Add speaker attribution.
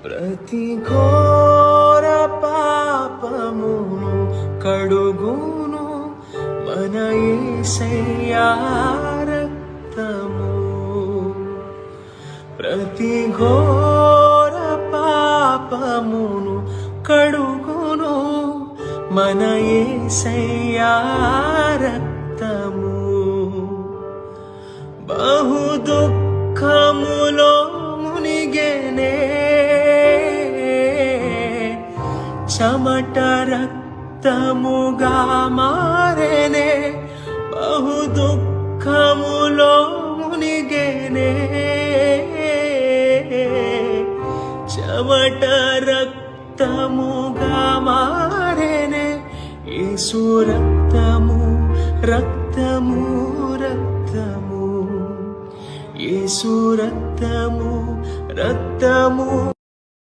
Speaker 1: ప్రతి ఘోర పాపమును కడుగును మన యేసయ్యా రక్తము. ప్రతి ఘోర పాపమును కడుగును మన యేసయ్యా రక్తము. బహు దుఃఖములో మునిగెనే చెమట రక్తముగా మారెనే. బహు దుఃఖములో మునిగెనే చెమట రక్తముగా మారెనే. యేసు రక్తము రక్తము రక్తము, యేసు రక్తము రక్తము.